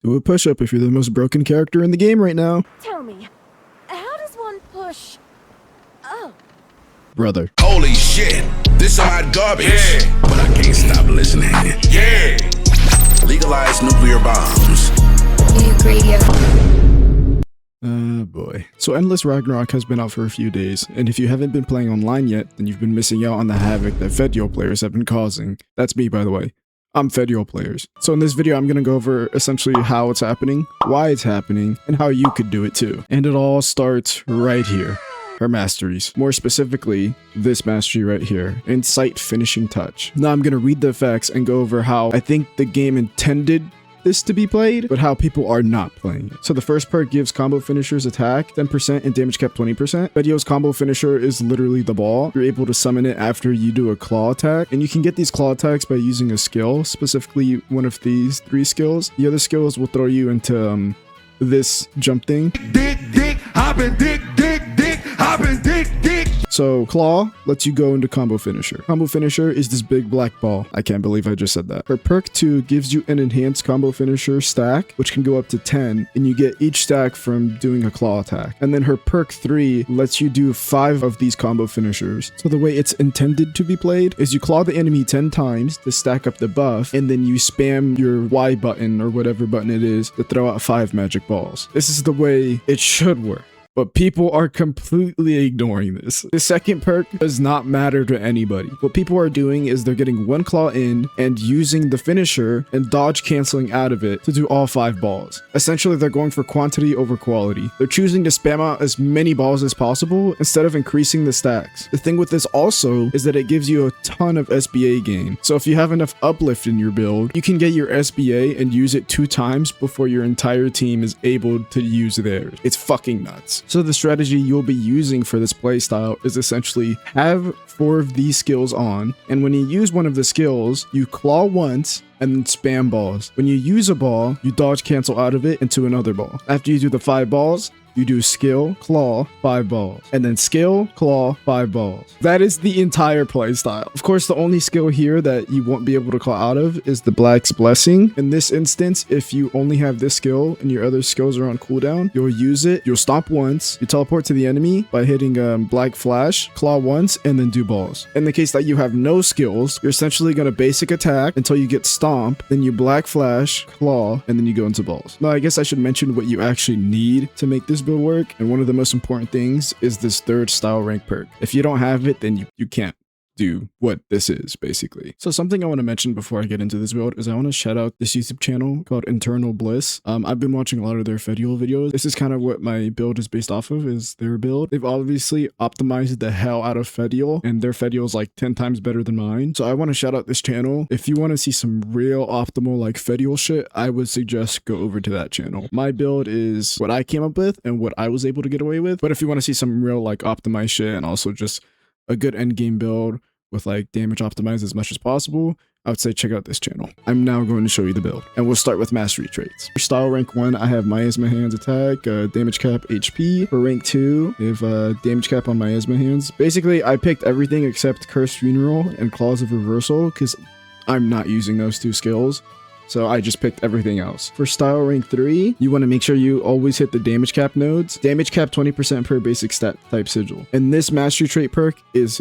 Do a push-up if you're the most broken character in the game right now. Tell me, how does one push? Oh. Brother. Holy shit, this some hot garbage. Yeah. But I can't stop listening. Yeah. Legalize nuclear bombs. You agree, Boy. So Endless Ragnarok has been out for a few days, and if you haven't been playing online yet, then you've been missing out on the havoc that Fediel players have been causing. That's me, by the way. I'm Fediel players. So in this video, I'm gonna go over essentially how it's happening, why it's happening, and how you could do it too. And it all starts right here. Her masteries. More specifically, this mastery right here, Insight Finishing Touch. Now I'm gonna read the effects and go over how I think the game intended this to be played, but how people are not playing it. So the first perk gives combo finishers attack 10% and damage cap 20%. Fediel's combo finisher is literally the ball. You're able to summon it after you do a claw attack, and you can get these claw attacks by using a skill, specifically one of these 3 skills. The other skills will throw you into this jump thing. Dick, hoppin', dick, hoppin', dick. So claw lets you go into combo finisher. Combo finisher is this big black ball. I can't believe I just said that. Her perk 2 gives you an enhanced combo finisher stack, which can go up to 10, and you get each stack from doing a claw attack. And then her perk 3 lets you do 5 of these combo finishers. So the way it's intended to be played is you claw the enemy 10 times to stack up the buff, and then you spam your Y button or whatever button it is to throw out 5 magic balls. This is the way it should work. But people are completely ignoring this. The second perk does not matter to anybody. What people are doing is they're getting 1 claw in and using the finisher and dodge canceling out of it to do all 5 balls. Essentially, they're going for quantity over quality. They're choosing to spam out as many balls as possible instead of increasing the stacks. The thing with this also is that it gives you a ton of SBA gain. So if you have enough uplift in your build, you can get your SBA and use it 2 times before your entire team is able to use theirs. It's fucking nuts. So the strategy you'll be using for this playstyle is essentially have 4 of these skills on, and when you use one of the skills, you claw once and then spam balls. When you use a ball, you dodge cancel out of it into another ball. After you do the 5 balls, you do skill, claw, 5 balls, and then skill, claw, 5 balls. That is the entire playstyle. Of course, the only skill here that you won't be able to claw out of is the Black's Blessing. In this instance, if you only have this skill and your other skills are on cooldown, you'll use it, you'll stomp once, you teleport to the enemy by hitting Black Flash, claw once, and then do balls. In the case that you have no skills, you're essentially going to basic attack until you get stomp, then you Black Flash, claw, and then you go into balls. Now, I guess I should mention what you actually need to make this build work, and one of the most important things is this 3rd style rank perk. If you don't have it, then you can't do what this is, basically. So something I want to mention before I get into this build is I want to shout out this YouTube channel called Internal Bliss. I've been watching a lot of their Fediel videos. This is kind of what my build is based off of, is their build. They've obviously optimized the hell out of Fediel, and their Fediel is like 10 times better than mine. So I want to shout out this channel. If you want to see some real optimal like Fediel shit, I would suggest go over to that channel. My build is what I came up with and what I was able to get away with. But if you want to see some real like optimized shit and also just a good end game build with like damage optimized as much as possible, I would say check out this channel. I'm now going to show you the build, and we'll start with mastery traits. For style rank 1, I have Miasma Hands attack, damage cap HP. For rank 2, I have damage cap on Miasma Hands. Basically, I picked everything except Cursed Funeral and Claws of Reversal because I'm not using those 2 skills. So I just picked everything else. For style rank 3, you want to make sure you always hit the damage cap nodes. Damage cap 20% per basic stat type sigil. And this mastery trait perk is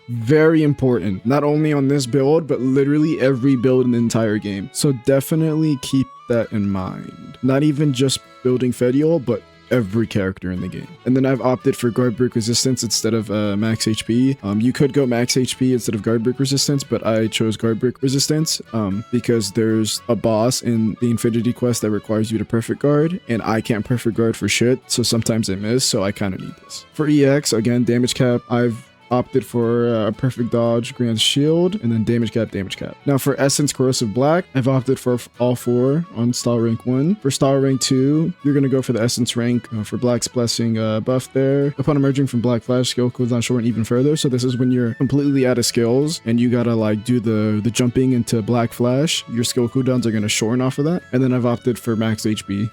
very important, not only on this build, but literally every build in the entire game. So definitely keep that in mind. Not even just building Fediel, but every character in the game. And then I've opted for guard break resistance instead of max HP. You could go max HP instead of guard break resistance, but I chose guard break resistance because there's a boss in the Infinity Quest that requires you to perfect guard, and I can't perfect guard for shit, so sometimes I miss, so I kind of need this. For EX, again, damage cap, I've opted for a perfect dodge, grand shield, and then damage cap, damage cap. Now for essence corrosive black, I've opted for all 4 on style rank 1. For style rank 2, you're gonna go for the essence rank for Black's Blessing buff there. Upon emerging from Black Flash, skill cooldown shorten even further. So this is when you're completely out of skills and you gotta like do the jumping into Black Flash. Your skill cooldowns are gonna shorten off of that. And then I've opted for max HP.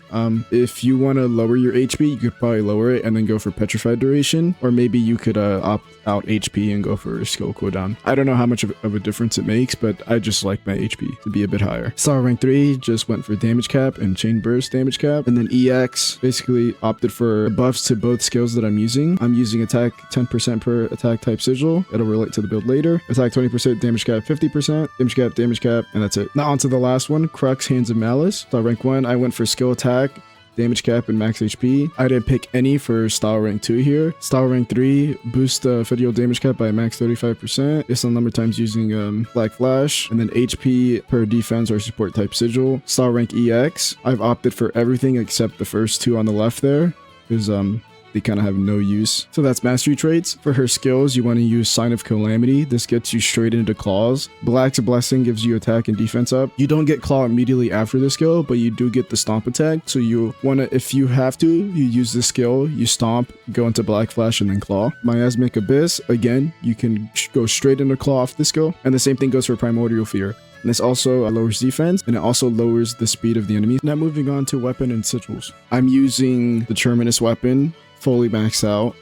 If you want to lower your HP, you could probably lower it and then go for petrified duration, or maybe you could opt out HP and go for a skill cooldown. I don't know how much of a difference it makes, but I just like my HP to be a bit higher. Star rank 3 just went for damage cap and chain burst damage cap. And then EX basically opted for buffs to both skills that I'm using. I'm using attack 10% per attack type sigil. It'll relate to the build later. Attack 20%, damage cap 50%, damage cap, and that's it. Now onto the last one, Crux, Hands of Malice. Star rank 1, I went for skill attack, damage cap, and max HP. I didn't pick any for style rank 2 here. Style rank 3, boost Fediel damage cap by max 35%. It's on number of times using Black Flash. And then HP per defense or support type sigil. Style rank EX, I've opted for everything except the first two on the left there, because they kind of have no use. So that's mastery traits. For her skills, you want to use Sign of Calamity. This gets you straight into claws. Black's Blessing gives you attack and defense up. You don't get claw immediately after the skill, but you do get the stomp attack. So you want to, if you have to, you use the skill, you stomp, go into Black Flash, and then claw. Miasmic Abyss, again, you can go straight into claw off the skill. And the same thing goes for Primordial Fear. And this also lowers defense, and it also lowers the speed of the enemy. Now moving on to weapon and sigils. I'm using the Terminus weapon, fully maxed out.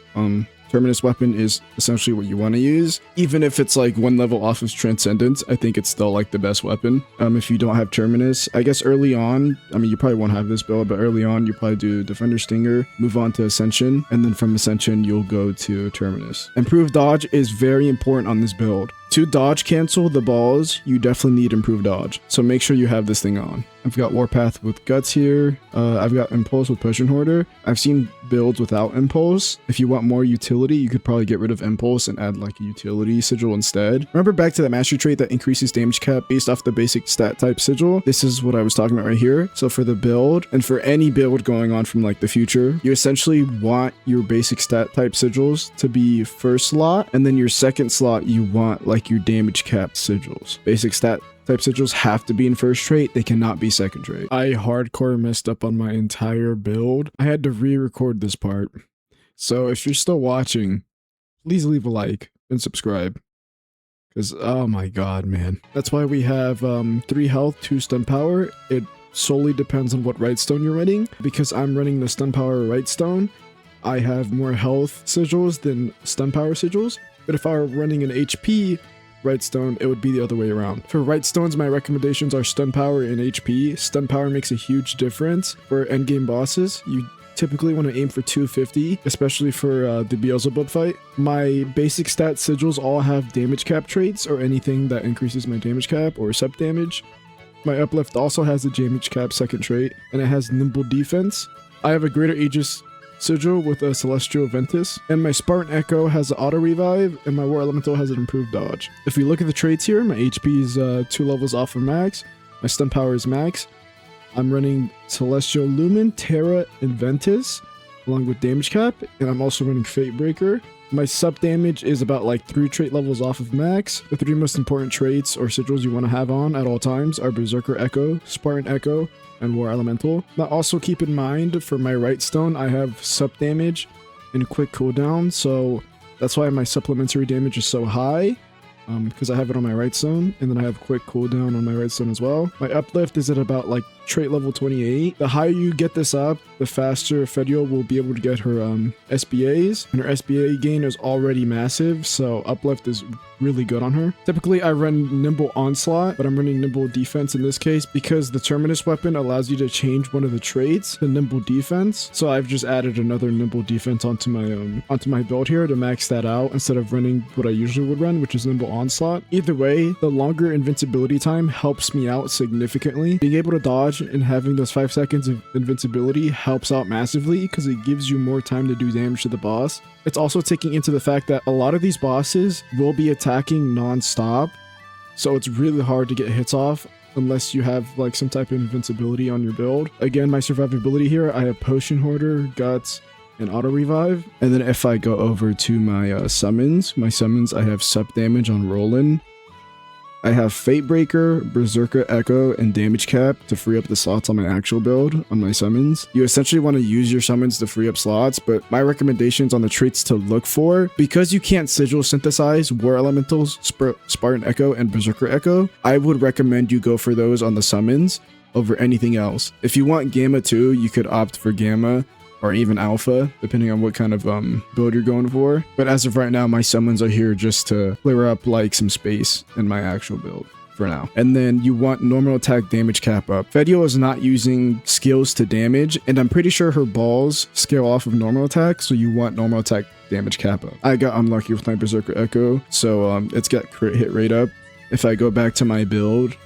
Terminus weapon is essentially what you want to use. Even if it's like one level off of Transcendence, I think it's still like the best weapon. If you don't have Terminus, I guess early on, I mean, you probably won't have this build, but early on, you probably do Defender Stinger, move on to Ascension, and then from Ascension, you'll go to Terminus. Improved dodge is very important on this build. To dodge cancel the balls, you definitely need improved dodge. So make sure you have this thing on. I've got Warpath with Guts here. I've got Impulse with Potion Hoarder. I've seen builds without Impulse. If you want more utility, you could probably get rid of Impulse and add like a utility sigil instead. Remember back to that mastery trait that increases damage cap based off the basic stat type sigil? This is what I was talking about right here. So for the build, and for any build going on from like the future, you essentially want your basic stat type sigils to be first slot, and then your second slot you want like your damage cap sigils. Basic stat type sigils have to be in first trait. They cannot be second trait. I hardcore messed up on my entire build. I had to re-record this part. So if you're still watching, please leave a like and subscribe. Because, oh my god, man. That's why we have 3 health, 2 stun power. It solely depends on what right stone you're running. Because I'm running the stun power right stone, I have more health sigils than stun power sigils. But if I were running an HP right stone, it would be the other way around. For right stones, my recommendations are stun power and HP. Stun power makes a huge difference for endgame bosses. You typically want to aim for 250, especially for the Beelzebub fight. My basic stat sigils all have damage cap traits or anything that increases my damage cap or sub damage. My uplift also has a damage cap second trait, and it has nimble defense. I have a greater Aegis sigil with a Celestial Ventus, and my Spartan Echo has an auto revive, and my War Elemental has an improved dodge. If we look at the traits here, my HP is 2 levels off of max, my stun power is max. I'm running Celestial Lumen, Terra, and Ventus, along with damage cap, and I'm also running Fate Breaker. My sub damage is about like 3 trait levels off of max. The 3 most important traits or sigils you want to have on at all times are Berserker Echo, Spartan Echo, and War Elemental. Now also keep in mind, for my right stone, I have sub damage and quick cooldown, so that's why my supplementary damage is so high, because I have it on my right stone, and then I have quick cooldown on my right stone as well. My uplift is at about like trait level 28. The higher you get this up, the faster Fediel will be able to get her SBAs, and her SBA gain is already massive, so uplift is really good on her. Typically I run Nimble Onslaught, but I'm running Nimble Defense in this case because the Terminus weapon allows you to change one of the traits to Nimble Defense, so I've just added another Nimble Defense onto my build here to max that out instead of running what I usually would run, which is Nimble Onslaught. Either way, the longer invincibility time helps me out significantly. Being able to dodge and having those 5 seconds of invincibility helps out massively because it gives you more time to do damage to the boss. It's also taking into the fact that a lot of these bosses will be attacking non-stop, so it's really hard to get hits off unless you have like some type of invincibility on your build. Again, my survivability here, I have Potion Hoarder, Guts, and Auto Revive. And then if I go over to my summons, I have sub damage on Roland. I have Fate Breaker, Berserker Echo, and Damage Cap to free up the slots on my actual build on my summons. You essentially want to use your summons to free up slots, but my recommendations on the traits to look for, because you can't sigil synthesize War Elementals, Spartan Echo, and Berserker Echo, I would recommend you go for those on the summons over anything else. If you want Gamma too, you could opt for Gamma or even alpha, depending on what kind of build you're going for. But as of right now, my summons are here just to clear up like some space in my actual build for now. And then you want normal attack damage cap up. Fediel is not using skills to damage, and I'm pretty sure her balls scale off of normal attack, so you want normal attack damage cap up. I got unlucky with my Berserker Echo, so it's got crit hit rate up. If I go back to my build,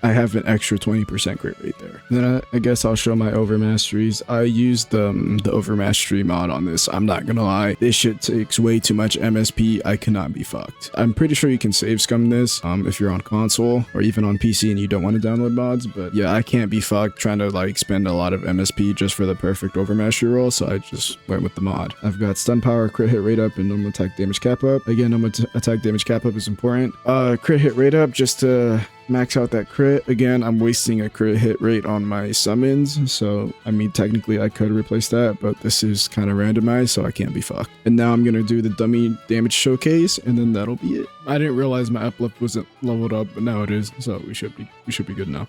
I have an extra 20% crit rate there. Then I guess I'll show my overmasteries. I used the overmastery mod on this. I'm not gonna lie, this shit takes way too much MSP. I cannot be fucked. I'm pretty sure you can save scum this if you're on console or even on PC and you don't want to download mods, but yeah, I can't be fucked trying to like spend a lot of MSP just for the perfect overmastery roll, so I just went with the mod. I've got stun power, crit hit rate up, and normal attack damage cap up. Again, normal attack damage cap up is important. Crit hit rate up just to max out that crit. Again, I'm wasting a crit hit rate on my summons, so I mean technically I could replace that, but this is kind of randomized, so I can't be fucked. And now I'm gonna do the dummy damage showcase, and then that'll be it. I didn't realize my uplift wasn't leveled up, but now it is, so we should be good now.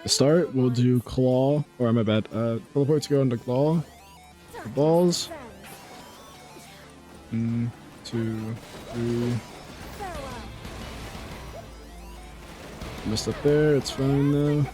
To start, we'll do claw, or my bad, teleport to go into claw. The balls. 1, 2, 3. Messed up there, it's fine though.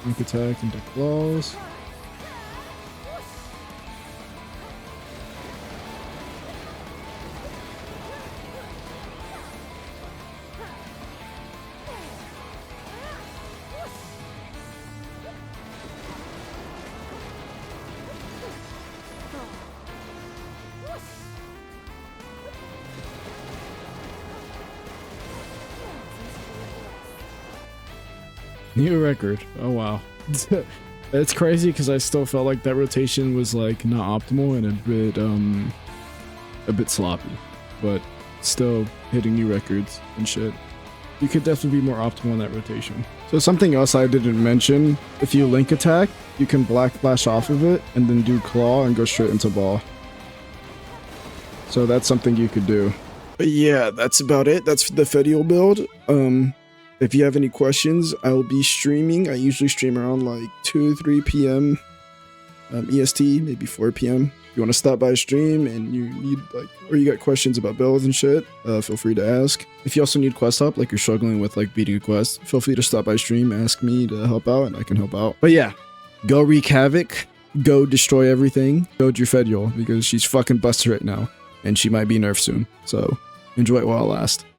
Link attack into claws. New record. Oh wow. It's crazy because I still felt like that rotation was like not optimal and a bit sloppy, but still hitting new records and shit. You could definitely be more optimal in that rotation. So something else I didn't mention, if you link attack, you can black flash off of it and then do claw and go straight into ball. So that's something you could do. But yeah, that's about it. That's the Fediel build. If you have any questions, I'll be streaming. I usually stream around like 2 3 p.m. EST, maybe 4 p.m. If you want to stop by a stream and you need like, or you got questions about builds and shit, feel free to ask. If you also need quest help, like you're struggling with like beating a quest, feel free to stop by stream, ask me to help out, and I can help out. But yeah, go wreak havoc, go destroy everything, go do Fediel because she's fucking busted right now, and she might be nerfed soon. So enjoy it while it lasts.